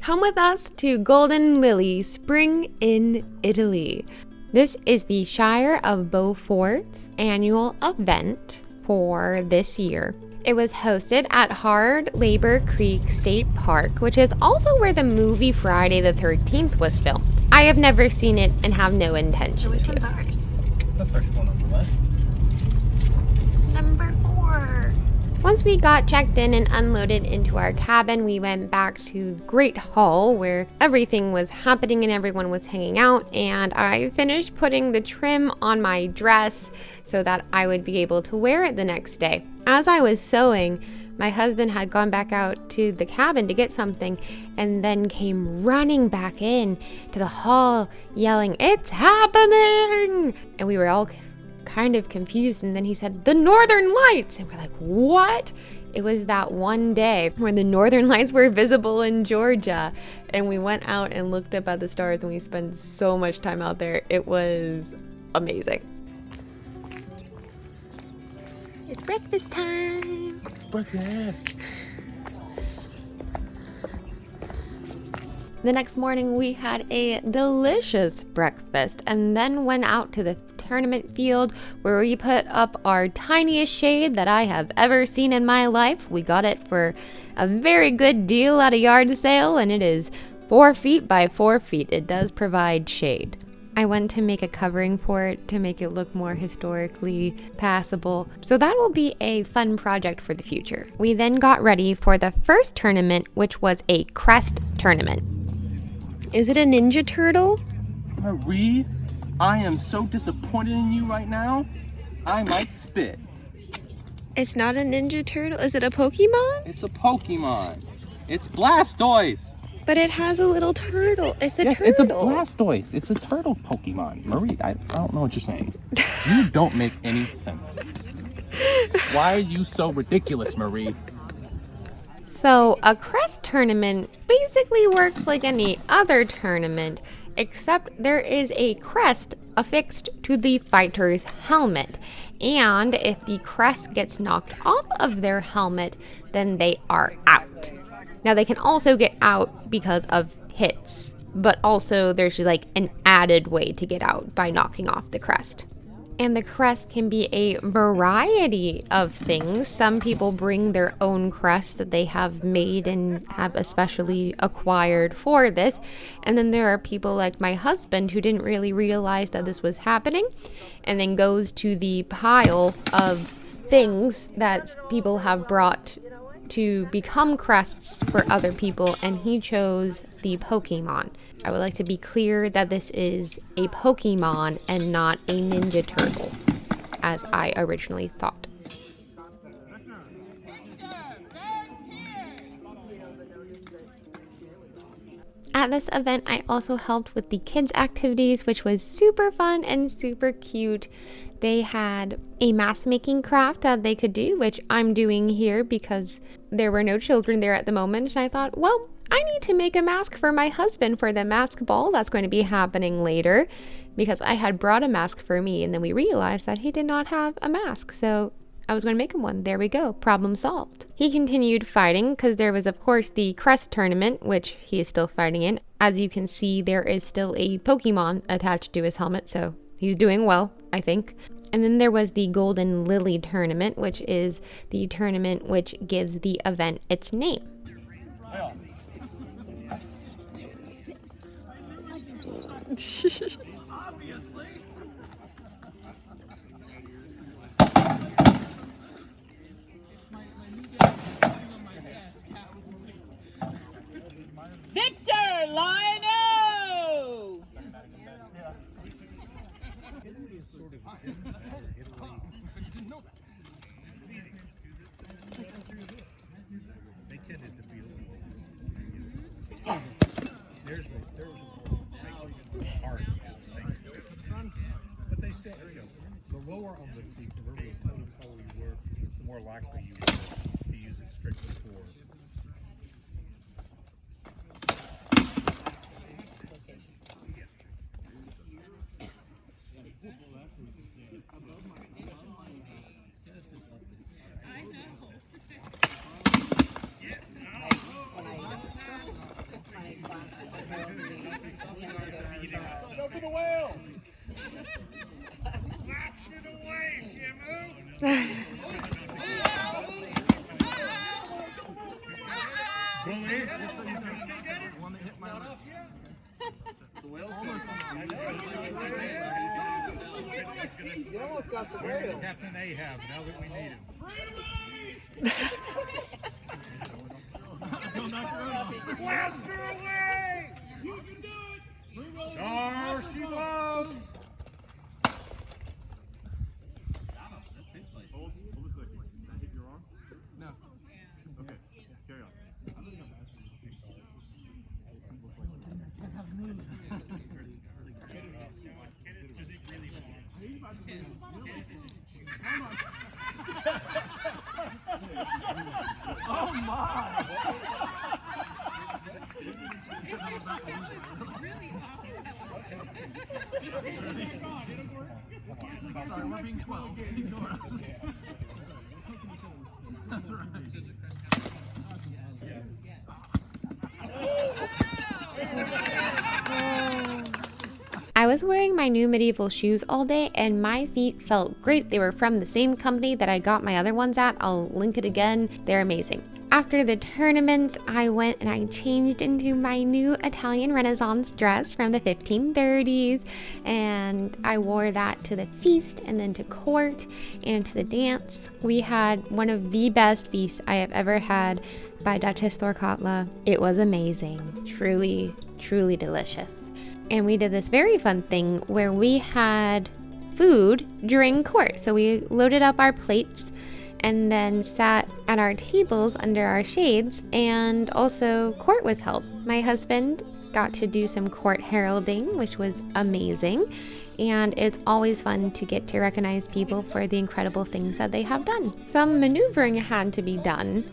Come with us to Golden Lily Spring in Italy. This is the Shire of Beau Fort's annual event for this year. It was hosted at Hard Labor Creek State Park, which is also where the movie Friday the 13th was filmed. I have never seen it and have no intention to. The first one on the left. Number 4. Once we got checked in and unloaded into our cabin, we went back to the Great Hall where everything was happening and everyone was hanging out, and I finished putting the trim on my dress so that I would be able to wear it the next day. As I was sewing, my husband had gone back out to the cabin to get something and then came running back in to the hall yelling, "It's happening!" And we were all kind of confused, and then he said, "The Northern Lights!" And we're like, what? It was that one day where the Northern Lights were visible in Georgia, and we went out and looked up at the stars, and we spent so much time out there. It was amazing. It's breakfast time. Breakfast. The next morning we had a delicious breakfast and then went out to the tournament field where we put up our tiniest shade that I have ever seen in my life. We got it for a very good deal at a yard sale, and it is 4 feet by 4 feet. It does provide shade. I went to make a covering for it to make it look more historically passable. So that will be a fun project for the future. We then got ready for the first tournament, which was a crest tournament. Is it a Ninja Turtle? Marie, I am so disappointed in you right now. I might spit. It's not a Ninja Turtle. Is it a Pokemon? It's a Pokemon. It's Blastoise. But it has a little turtle. It's a Yes, turtle. it's a Blastoise. It's a turtle Pokemon. Marie, I don't know what you're saying. You don't make any sense. Why are you so ridiculous, Marie? So a crest tournament basically works like any other tournament, except there is a crest affixed to the fighter's helmet. And if the crest gets knocked off of their helmet, then they are out. Now they can also get out because of hits, but also there's like an added way to get out by knocking off the crest. And the crest can be a variety of things. Some people bring their own crest that they have made and have especially acquired for this. And then there are people like my husband who didn't really realize that this was happening and then goes to the pile of things that people have brought to become crests for other people, and he chose the Pokemon. I would like to be clear that this is a Pokemon and not a Ninja Turtle, as I originally thought. At this event, I also helped with the kids' activities, which was super fun and super cute. They had a mask making craft that they could do, which I'm doing here because there were no children there at the moment. And I thought, well, I need to make a mask for my husband for the mask ball that's going to be happening later, because I had brought a mask for me and then we realized that he did not have a mask. So I was going to make him one. There we go. Problem solved. He continued fighting because there was, of course, the crest tournament, which he is still fighting in. As you can see, there is still a Pokemon attached to his helmet, so he's doing well, I think. And then there was the Golden Lily tournament, which is the tournament which gives the event its name. Victor Lino! But they still, the lower on the river is how tall you were, the more likely you were to use it strictly for. Go for the whale. Blast it away, Shamu. Bully. One that hit my wrist. The whale's you almost got the whale. Captain Ahab, now that we need him. Blast her away! You can do it! There she was! Hold a second. Did that hit your arm? No. Okay, carry on. Oh my! Sorry, we're being 12. Ignore us. That's right. I was wearing my new medieval shoes all day and my feet felt great. They were from the same company that I got my other ones at. I'll link it again. They're amazing. After the tournaments, I went and I changed into my new Italian Renaissance dress from the 1530s, and I wore that to the feast and then to court and to the dance. We had one of the best feasts I have ever had by Duchess Thorkatla. It was amazing. Truly, truly delicious. And we did this very fun thing where we had food during court. So we loaded up our plates and then sat at our tables under our shades, and also court was held. My husband got to do some court heralding, which was amazing, and it's always fun to get to recognize people for the incredible things that they have done. Some maneuvering had to be done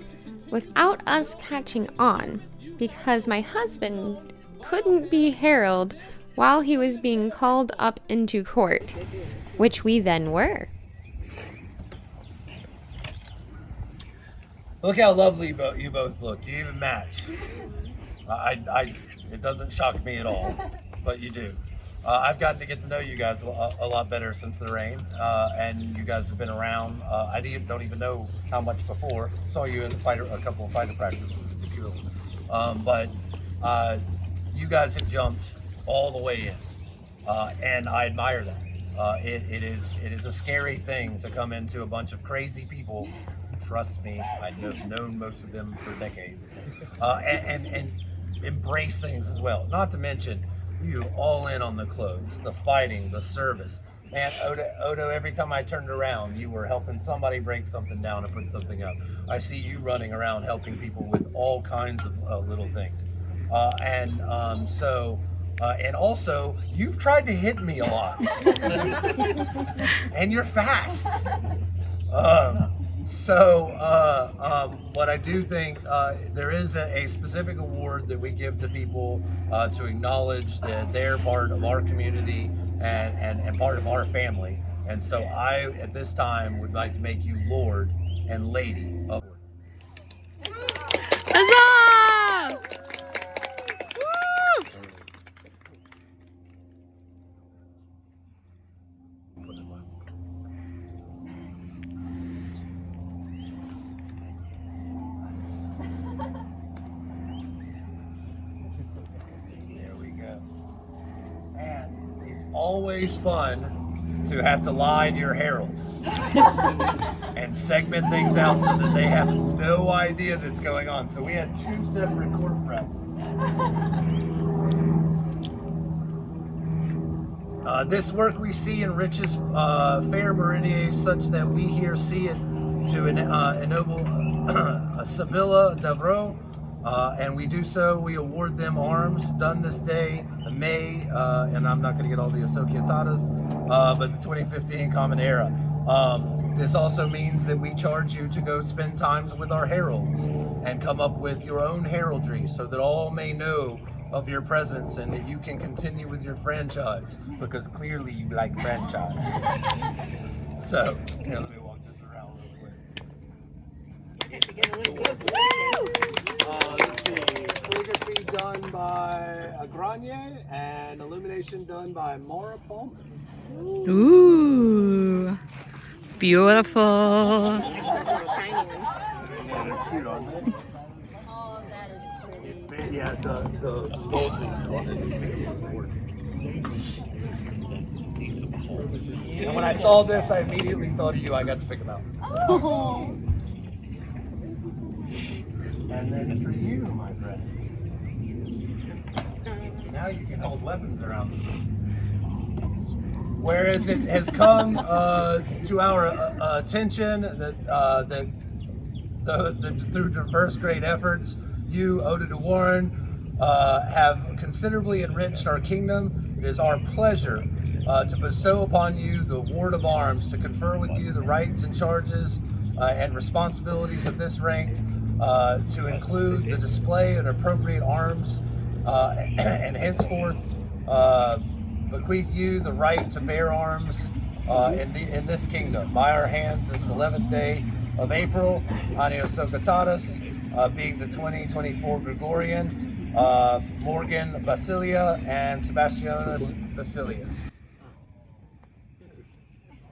without us catching on, because my husband couldn't be heralded while he was being called up into court, which we then were. Look how lovely you both look. You even match. It doesn't shock me at all, but you do. I've gotten to get to know you guys a lot better since the rain, and you guys have been around. I don't even know how much before. Saw you at a couple of fighter practices with the Tequila. But you guys have jumped all the way in, and I admire that. It is a scary thing to come into a bunch of crazy people. Trust me, I've known most of them for decades, and embrace things as well. Not to mention, you all in on the clothes, the fighting, the service. Man, Odo, every time I turned around, you were helping somebody break something down and put something up. I see you running around helping people with all kinds of little things. And also, you've tried to hit me a lot. And you're fast. What I do think, there is a specific award that we give to people to acknowledge that they're part of our community and part of our family. And so I, at this time, would like to make you Lord and Lady of. Huzzah! Always fun to have to lie to your herald and segment things out so that they have no idea that's going on. So we had 2 separate court preps. This work we see enriches fair meridians such that we here see it to ennoble Sibilla d'Avro. And we do so, we award them arms done this day in May, and I'm not going to get all the associatadas, but the 2015 Common Era. This also means that we charge you to go spend times with our heralds and come up with your own heraldry so that all may know of your presence and that you can continue with your franchise, because clearly you like franchise. So, here, let me walk this around real quick. Let's see, calligraphy done done by Agranye and illumination done by Maura Palmer. Ooh, beautiful. Yeah, they're cute, aren't they? Yeah, the gold one is and when I saw this, I immediately thought of you. I got to pick them out. And then for you, my friend. Now you can hold weapons around them. Whereas it has come to our attention that through diverse great efforts, you, Oda de Warren, have considerably enriched our kingdom. It is our pleasure to bestow upon you the Ward of Arms, to confer with you the rights and charges and responsibilities of this rank, to include the display of appropriate arms, and henceforth bequeath you the right to bear arms in this kingdom. By our hands this 11th day of April, Anio Socatatis, being the 2024 Gregorian, Morgan Basilia and Sebastianus Basilius.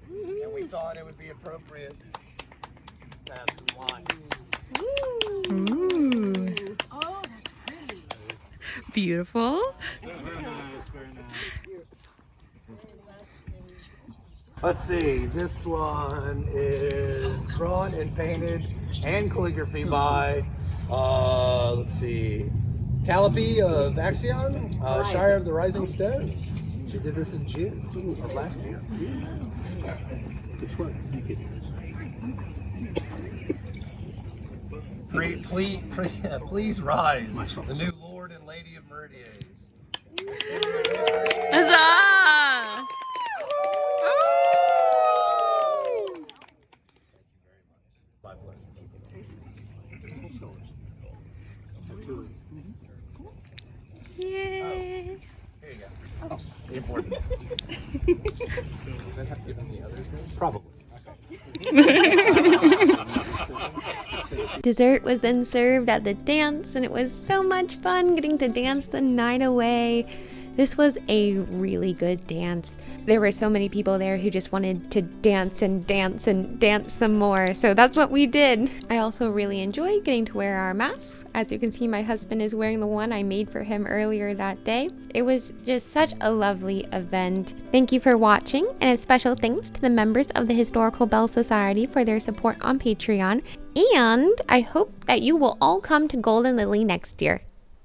And we thought it would be appropriate to have some wine. Ooh. Oh, that's pretty. Beautiful. Let's see, this one is drawn and painted and calligraphy by, let's see, Calliope of Axion, Shire of the Rising Stone. She did this in June of last year. Please rise, the new Lord and Lady of Meridies. Huzzah! My pleasure. Yay! Here you go. Oh, important. Probably. Dessert was then served at the dance, and it was so much fun getting to dance the night away. This was a really good dance. There were so many people there who just wanted to dance and dance and dance some more, so that's what we did. I also really enjoyed getting to wear our masks. As you can see, my husband is wearing the one I made for him earlier that day. It was just such a lovely event. Thank you for watching, and a special thanks to the members of the Historical Belle Society for their support on Patreon, and I hope that you will all come to Golden Lily next year.